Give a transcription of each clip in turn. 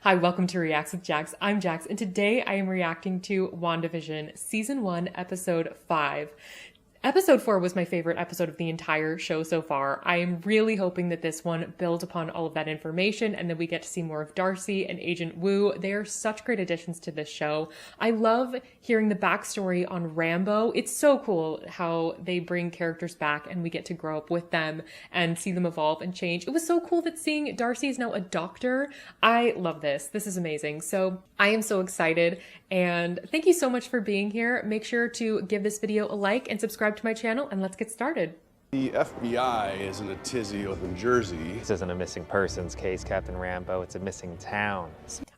Hi, welcome to Reacts with Jax. I'm Jax, and today I am reacting to WandaVision Season 1, Episode 5. Episode 4 was my favorite episode of the entire show so far. I am really hoping that this one builds upon all of that information and that we get to see more of Darcy and Agent Woo. They are such great additions to this show. I love hearing the backstory on Rambo. It's so cool how they bring characters back and we get to grow up with them and see them evolve and change. It was so cool that seeing Darcy is now a doctor. I love this. This is amazing. So I am so excited and thank you so much for being here. Make sure to give this video a like and subscribe to my channel, and let's get started. The FBI isn't a tizzy up in Jersey. This isn't a missing persons case, Captain Rambo. It's a missing town.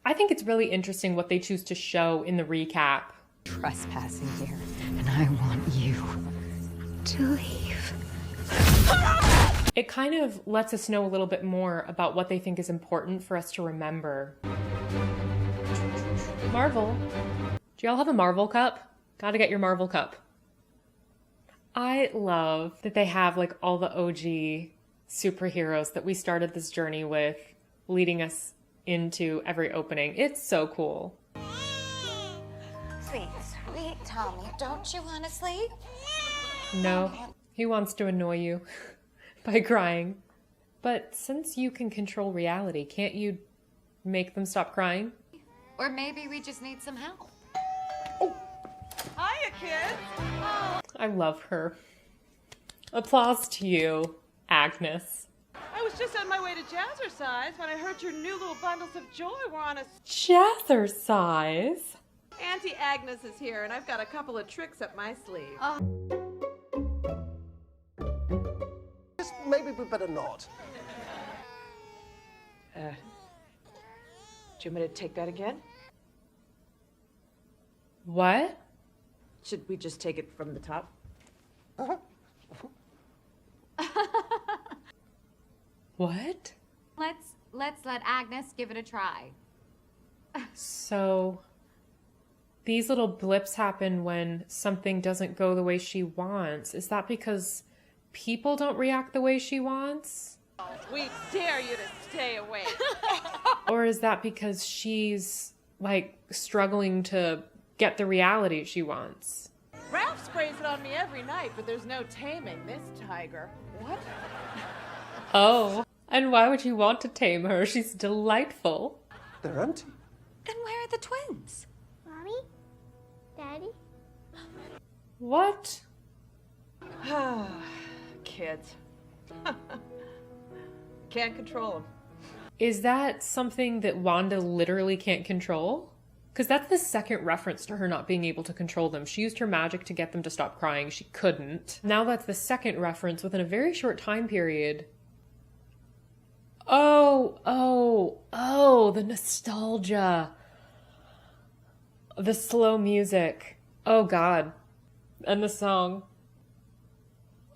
I think it's really interesting what they choose to show in the recap. Trespassing here, and I want you to leave. It kind of lets us know a little bit more about what they think is important for us to remember. Marvel. Do y'all have a Marvel cup? Gotta get your Marvel cup. I love that they have like all the OG superheroes that we started this journey with, leading us into every opening. It's so cool. Sweet Tommy, don't you want to sleep? No, he wants to annoy you by crying. But since you can control reality, can't you make them stop crying? Or maybe we just need some help. Hiya, kids. I love her. Applause to you, Agnes. I was just on my way to Jazzercise when I heard your new little bundles of joy were on a... Jazzercise? Auntie Agnes is here, and I've got a couple of tricks up my sleeve. Just maybe we better not. Do you want me to take that again? What? Should we just take it from the top? What? Let's let Agnes give it a try. So, these little blips happen when something doesn't go the way she wants. Is that because people don't react the way she wants? We dare you to stay awake. Or is that because she's, like, struggling to get the reality she wants? Ralph sprays it on me every night, but there's no taming this tiger. What? Oh, and why would you want to tame her? She's delightful. They're empty. Then where are the twins? Mommy? Daddy? What? Kids. Can't control them. Is that something that Wanda literally can't control? Because that's the second reference to her not being able to control them. She used her magic to get them to stop crying. She couldn't. Now that's the second reference within a very short time period. Oh, the nostalgia. The slow music. Oh, God. And the song.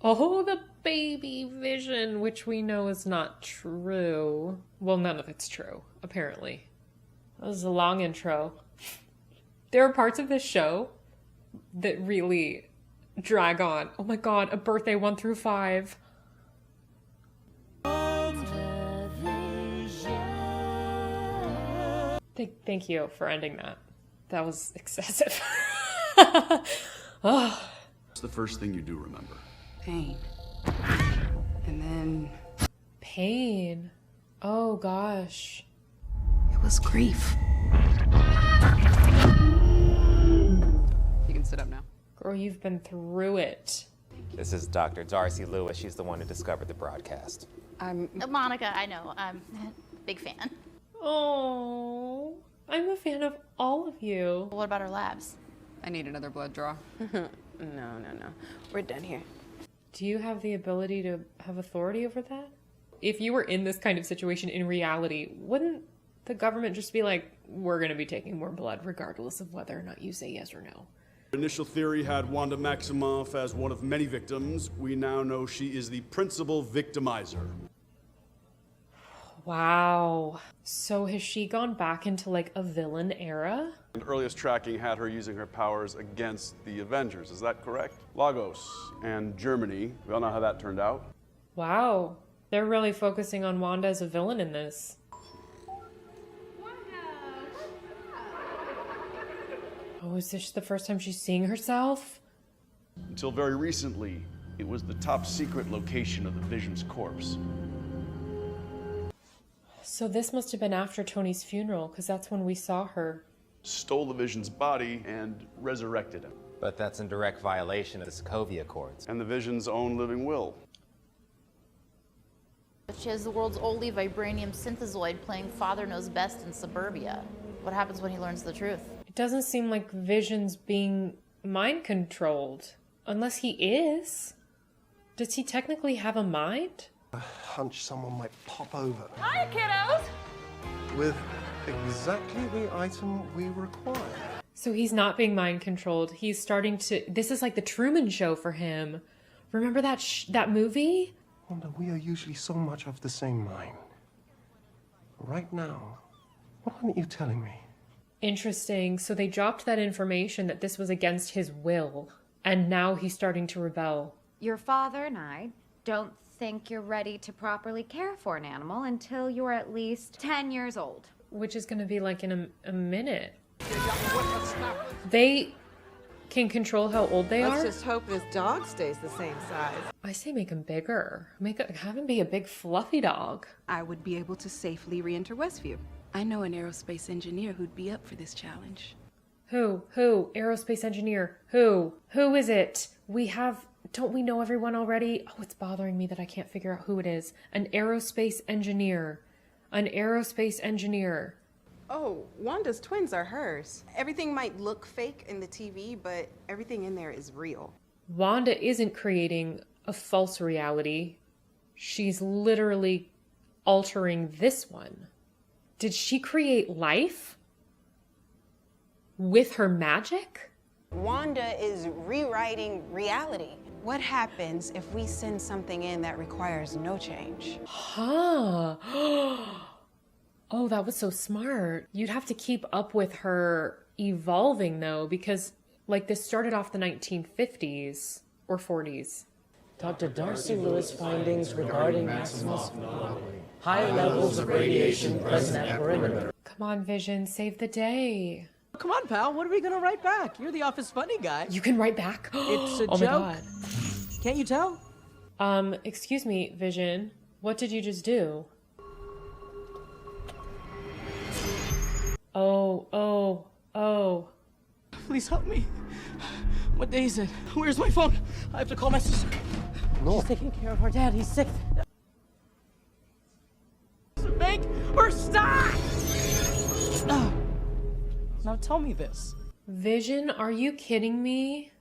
Oh, the baby vision, which we know is not true. Well, none of it's true, apparently. That was a long intro. There are parts of this show that really drag on. Oh my God, a birthday 1 through 5. Thank you for ending that. That was excessive. Oh. What's the first thing you do remember? Pain. And then Pain. Oh gosh. it was grief. You can sit up now. Girl, you've been through it. This is Dr. Darcy Lewis. She's the one who discovered the broadcast. Monica, I know. I'm a big fan. Oh, I'm a fan of all of you. What about our labs? I need another blood draw. No. We're done here. Do you have the ability to have authority over that? If you were in this kind of situation in reality, wouldn't the government just be like, we're going to be taking more blood regardless of whether or not you say yes or no? Initial theory had Wanda Maximoff as one of many victims. We now know she is the principal victimizer. Wow. So has she gone back into like a villain era? And earliest tracking had her using her powers against the Avengers. Is that correct? Lagos and Germany. We all know how that turned out. Wow. They're really focusing on Wanda as a villain in this. What Oh, is this the first time she's seeing herself? Until very recently, it was the top secret location of the Vision's corpse. So this must have been after Tony's funeral, because that's when we saw her. Stole the Vision's body and resurrected him. But that's in direct violation of the Sokovia Accords. And the Vision's own living will. She has the world's only vibranium synthezoid playing Father Knows Best in suburbia. What happens when he learns the truth? It doesn't seem like Vision's being mind controlled. Unless he is. Does he technically have a mind? A hunch someone might pop over Hi, kiddos! with exactly the item we require. So he's not being mind controlled. He's starting to... This is like the Truman Show for him. Remember that movie? Wanda, we are usually so much of the same mind. Right now, what aren't you telling me? Interesting. So they dropped that information that this was against his will. And now he's starting to rebel. Your father and I don't think you're ready to properly care for an animal until you're at least 10 years old. Which is going to be like in a minute. They can control how old they Let's are? just hope this dog stays the same size. I say make him bigger. Have him be a big fluffy dog. I would be able to safely re-enter Westview. I know an aerospace engineer who'd be up for this challenge. Who? Aerospace engineer. Who is it? Don't we know everyone already? Oh, it's bothering me that I can't figure out who it is. An aerospace engineer. Oh, Wanda's twins are hers. Everything might look fake in the TV, but everything in there is real. Wanda isn't creating a false reality. She's literally altering this one. Did she create life? With her magic? Wanda is rewriting reality. What happens if we send something in that requires no change? Huh. Oh, that was so smart. You'd have to keep up with her evolving, though, because, like, this started off the 1950s or 40s. Dr. Darcy Lewis findings regarding Maximus high levels of radiation present at perimeter. Come on, Vision, save the day. Come on, pal, what are we gonna write back? You're the office funny guy. You can write back? It's a oh joke. My God. Can't you tell? Excuse me, Vision. What did you just do? Oh. Please help me. What day is it? Where's my phone? I have to call my sister. No. She's taking care of our dad. He's sick. Make her stop! Now tell me this. Vision, are you kidding me?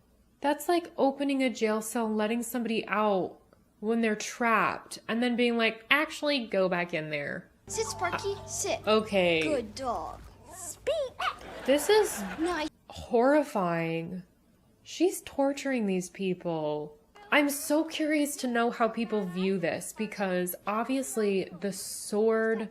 That's like opening a jail cell and letting somebody out when they're trapped and then being like, actually, go back in there. Sit, Sparky, sit. Okay. Good dog. Speak. This is Nice. horrifying. She's torturing these people. I'm so curious to know how people view this because obviously the SWORD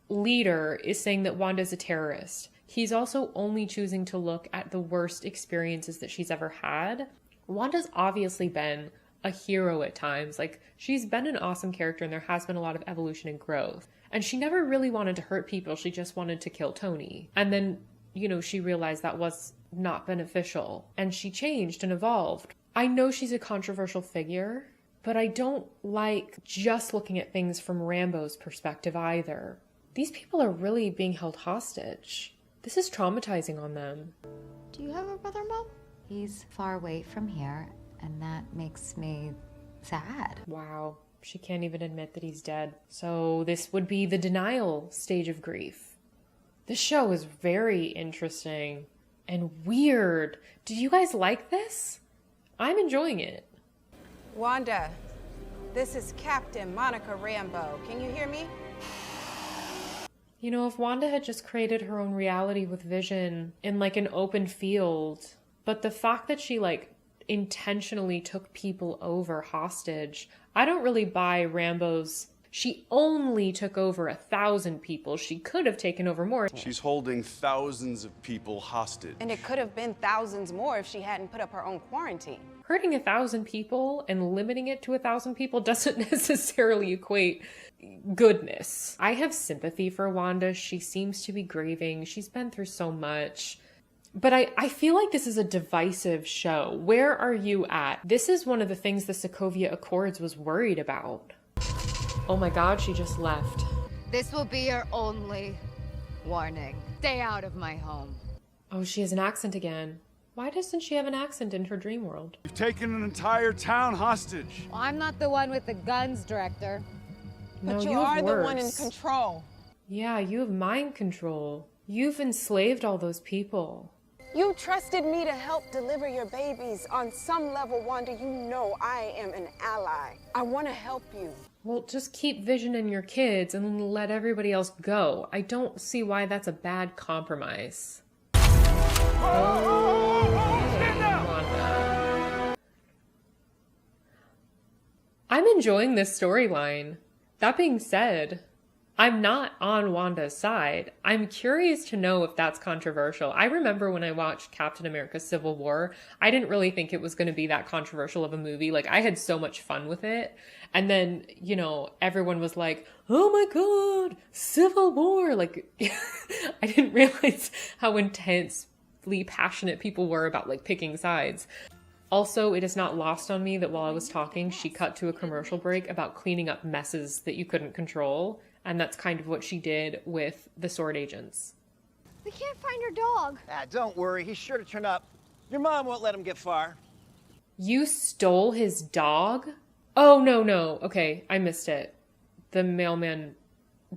leader is saying that Wanda's a terrorist. He's also only choosing to look at the worst experiences that she's ever had. Wanda's obviously been a hero at times. Like, she's been an awesome character and there has been a lot of evolution and growth. And she never really wanted to hurt people. She just wanted to kill Tony. And then, she realized that was not beneficial. And she changed and evolved. I know she's a controversial figure, but I don't like just looking at things from Rambo's perspective either. These people are really being held hostage. This is traumatizing on them. Do you have a brother, Mom? He's far away from here, and that makes me sad. Wow. She can't even admit that he's dead. So this would be the denial stage of grief. This show is very interesting and weird. Did you guys like this? I'm enjoying it. Wanda, this is Captain Monica Rambeau. Can you hear me? If Wanda had just created her own reality with Vision in like an open field, but the fact that she intentionally took people over hostage, I don't really buy Rambo's. She only took over 1,000 people. She could have taken over more. She's holding thousands of people hostage. And it could have been thousands more if she hadn't put up her own quarantine. Hurting 1,000 people and limiting it to 1,000 people doesn't necessarily equate goodness. I have sympathy for Wanda. She seems to be grieving. She's been through so much. But I feel like this is a divisive show. Where are you at? This is one of the things the Sokovia Accords was worried about. Oh my God, she just left. This will be your only warning. Stay out of my home. Oh, she has an accent again. Why doesn't she have an accent in her dream world? You've taken an entire town hostage. Well, I'm not the one with the guns, Director. No, But you you are have the worse. one in control. Yeah, you have mind control. You've enslaved all those people. You trusted me to help deliver your babies. On some level, Wanda, you know I am an ally. I want to help you. Well, just keep Vision and your kids and let everybody else go. I don't see why that's a bad compromise. Wanda. I'm enjoying this storyline. That being said, I'm not on Wanda's side. I'm curious to know if that's controversial. I remember when I watched Captain America Civil War, I didn't really think it was going to be that controversial of a movie. Like, I had so much fun with it. And then, you know, everyone was like, oh my God, Civil War. Like, I didn't realize how intensely passionate people were about, like, picking sides. Also, it is not lost on me that while I was talking, she cut to a commercial break about cleaning up messes that you couldn't control. And that's kind of what she did with the SWORD agents. We can't find your dog. Ah, don't worry. He's sure to turn up. Your mom won't let him get far. You stole his dog? Oh, no. Okay, I missed it. The mailman,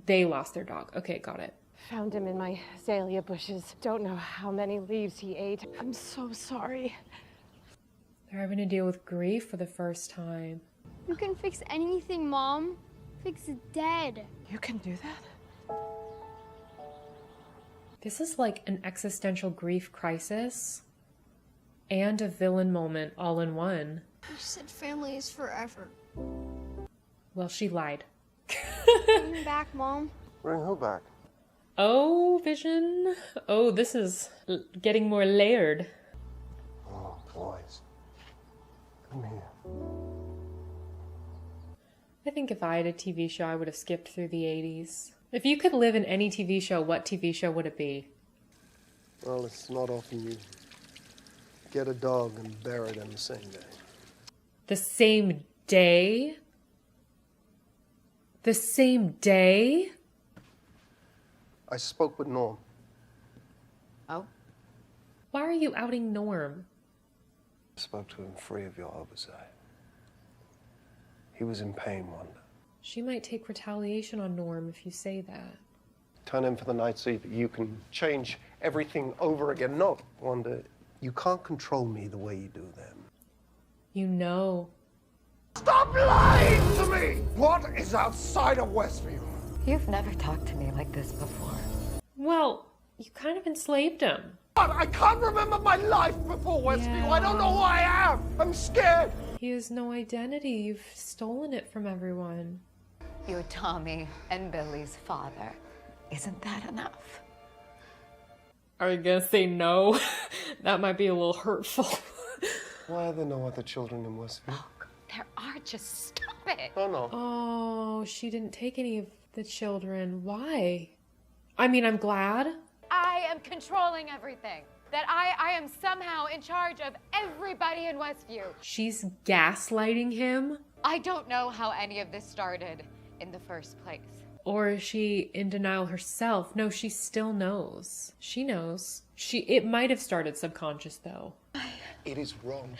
they lost their dog. Okay, got it. Found him in my azalea bushes. Don't know how many leaves he ate. I'm so sorry. They're having to deal with grief for the first time. You can fix anything, Mom. Fix it dead. You can do that? This is like an existential grief crisis and a villain moment all in one. You said family is forever. Well, she lied. Bring him back, Mom. Bring who back? Oh, Vision. Oh, this is getting more layered. Oh, boys. Come here. I think if I had a TV show, I would have skipped through the 80s. If you could live in any TV show, what TV show would it be? Well, it's not often you get a dog and bury it in the same day. The same day? The same day? I spoke with Norm. Oh? Why are you outing Norm? I spoke to him free of your oversight. He was in pain, Wanda. She might take retaliation on Norm if you say that. Turn in for the night so that you can change everything over again. No, Wanda, you can't control me the way you do them. You know. Stop lying to me! What is outside of Westview? You've never talked to me like this before. Well, you kind of enslaved him. God, I can't remember my life before Westview. I don't know who I am. I'm scared. He has no identity. You've stolen it from everyone. You're Tommy and Billy's father. Isn't that enough? Are you gonna say no? That might be a little hurtful. Why are there no other children in Westview? Oh, there are. Just stop it. Oh, no. Oh, she didn't take any of the children. Why? I mean, I'm glad. I am controlling everything. That I am somehow in charge of everybody in Westview. She's gaslighting him? I don't know how any of this started in the first place. Or is she in denial herself? No, she still knows. She knows. It might have started subconscious, though. It is wrong.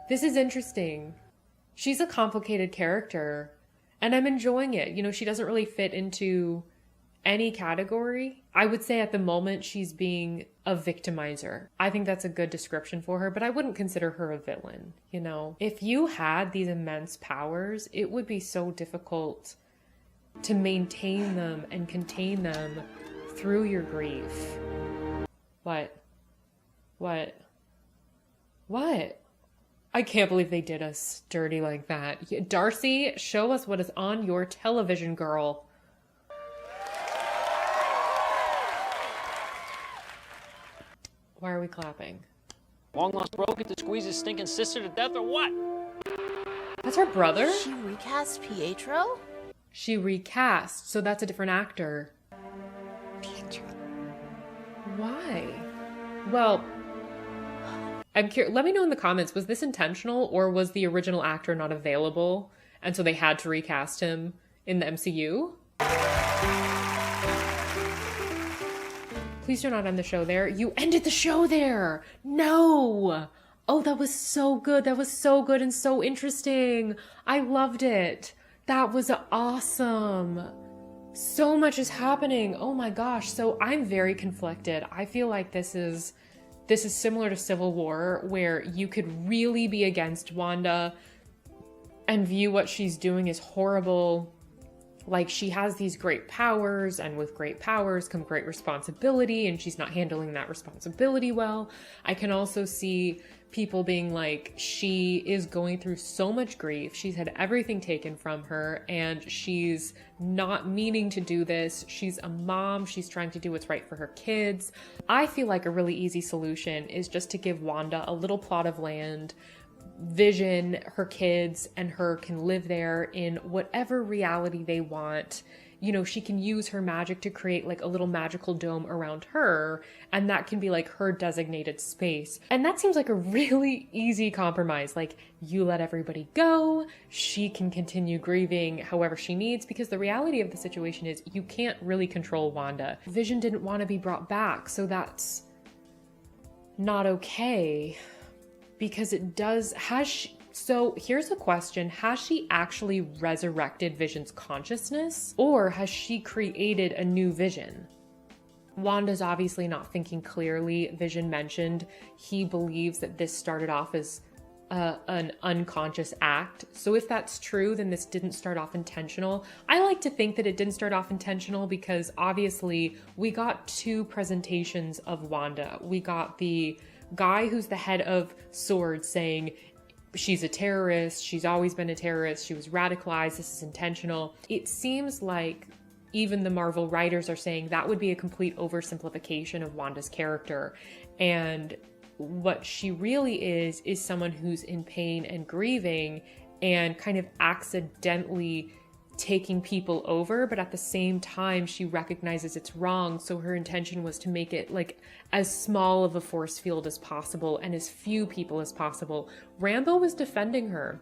This is interesting. She's a complicated character, and I'm enjoying it. You know, she doesn't really fit into any category. I would say at the moment she's being a victimizer. I think that's a good description for her, but I wouldn't consider her a villain, you know? If you had these immense powers, it would be so difficult to maintain them and contain them through your grief. What? I can't believe they did us dirty like that. Darcy, show us what is on your television, girl. Why are we clapping? Long lost bro get to squeeze his stinking sister to death or what? That's her brother? She recast Pietro? She recast, so that's a different actor. Pietro. Why? Well, I'm curious. Let me know in the comments, was this intentional or was the original actor not available and so they had to recast him in the MCU? Please do not end the show there. You ended the show there! No! Oh, that was so good. That was so good and so interesting. I loved it. That was awesome. So much is happening. Oh my gosh. So I'm very conflicted. I feel like this is similar to Civil War, where you could really be against Wanda and view what she's doing as horrible. Like, she has these great powers, and with great powers come great responsibility, and she's not handling that responsibility well. I can also see people being like, she is going through so much grief. She's had everything taken from her, and she's not meaning to do this. She's a mom. She's trying to do what's right for her kids. I feel like a really easy solution is just to give Wanda a little plot of land. Vision, her kids, and her can live there in whatever reality they want. You know, she can use her magic to create like a little magical dome around her, and that can be like her designated space. And that seems like a really easy compromise. Like, you let everybody go, she can continue grieving however she needs, because the reality of the situation is you can't really control Wanda. Vision didn't want to be brought back, so that's not okay. Because it does, so here's a question. Has she actually resurrected Vision's consciousness? Or has she created a new Vision? Wanda's obviously not thinking clearly. Vision mentioned he believes that this started off as an unconscious act. So if that's true, then this didn't start off intentional. I like to think that it didn't start off intentional because obviously we got two presentations of Wanda. We got the guy who's the head of SWORD saying she's a terrorist, she's always been a terrorist, she was radicalized, this is intentional. It seems like even the Marvel writers are saying that would be a complete oversimplification of Wanda's character. And what she really is someone who's in pain and grieving and kind of accidentally taking people over, but at the same time she recognizes it's wrong, so her intention was to make it like as small of a force field as possible and as few people as possible. Rambo was defending her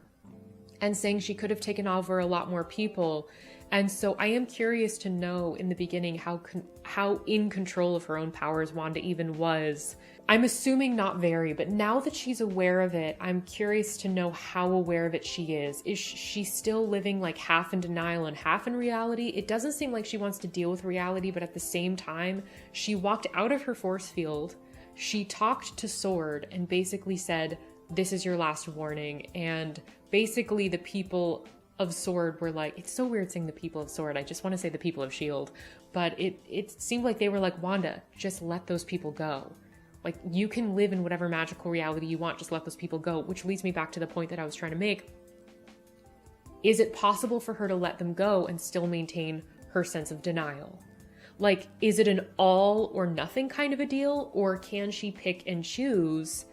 and saying she could have taken over a lot more people, and so I am curious to know in the beginning how in control of her own powers Wanda even was. I'm assuming not very, but now that she's aware of it, I'm curious to know how aware of it she is. Is she still living like half in denial and half in reality? It doesn't seem like she wants to deal with reality, but at the same time, she walked out of her force field. She talked to SWORD and basically said, this is your last warning. And basically the people of SWORD were like, it's so weird saying the people of SWORD. I just want to say the people of S.H.I.E.L.D. But it seemed like they were like, Wanda, just let those people go. Like, you can live in whatever magical reality you want, just let those people go, which leads me back to the point that I was trying to make. Is it possible for her to let them go and still maintain her sense of denial? Like, is it an all or nothing kind of a deal? Or can she pick and choose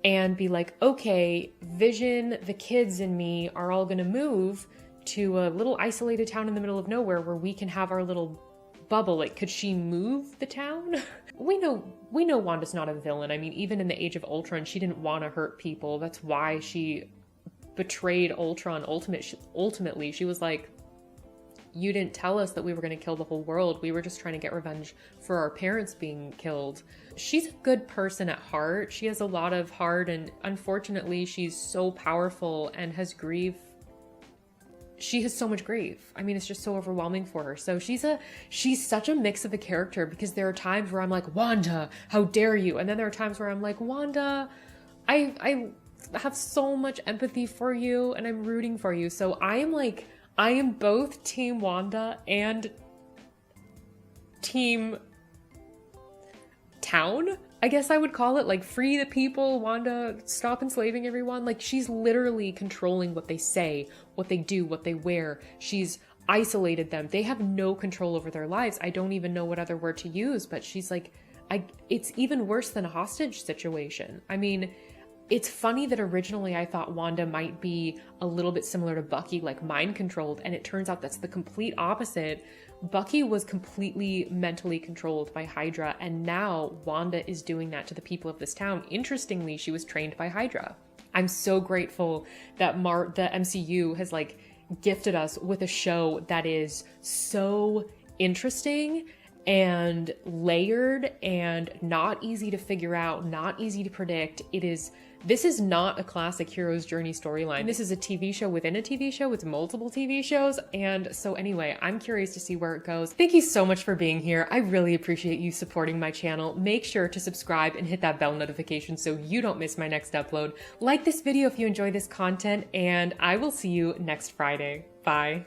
and be like, okay, Vision, the kids, and me are all gonna move to a little isolated town in the middle of nowhere where we can have our little bubble? Like, could she move the town? We know Wanda's not a villain. I mean, even in the Age of Ultron, she didn't want to hurt people. That's why she betrayed Ultron ultimately. She was like, you didn't tell us that we were going to kill the whole world. We were just trying to get revenge for our parents being killed. She's a good person at heart. She has a lot of heart, and unfortunately, she's so powerful and has grief. She has so much grief. I mean, it's just so overwhelming for her. So she's such a mix of a character, because there are times where I'm like, Wanda, how dare you? And then there are times where I'm like, Wanda, I have so much empathy for you and I'm rooting for you. So I am both Team Wanda and Team Town, I guess I would call it. Like, free the people, Wanda, stop enslaving everyone. Like, she's literally controlling what they say, what they do, what they wear. She's isolated them. They have no control over their lives. I don't even know what other word to use, but she's like, it's even worse than a hostage situation. I mean, It's funny that originally I thought Wanda might be a little bit similar to Bucky, like mind controlled, and it turns out that's the complete opposite. Bucky was completely mentally controlled by Hydra, and now Wanda is doing that to the people of this town. Interestingly, she was trained by Hydra. I'm so grateful that the MCU has like gifted us with a show that is so interesting and layered and not easy to figure out, not easy to predict. This is not a classic hero's journey storyline. This is a TV show within a TV show. It's multiple TV shows. And so anyway, I'm curious to see where it goes. Thank you so much for being here. I really appreciate you supporting my channel. Make sure to subscribe and hit that bell notification so you don't miss my next upload. Like this video if you enjoy this content, and I will see you next Friday. Bye.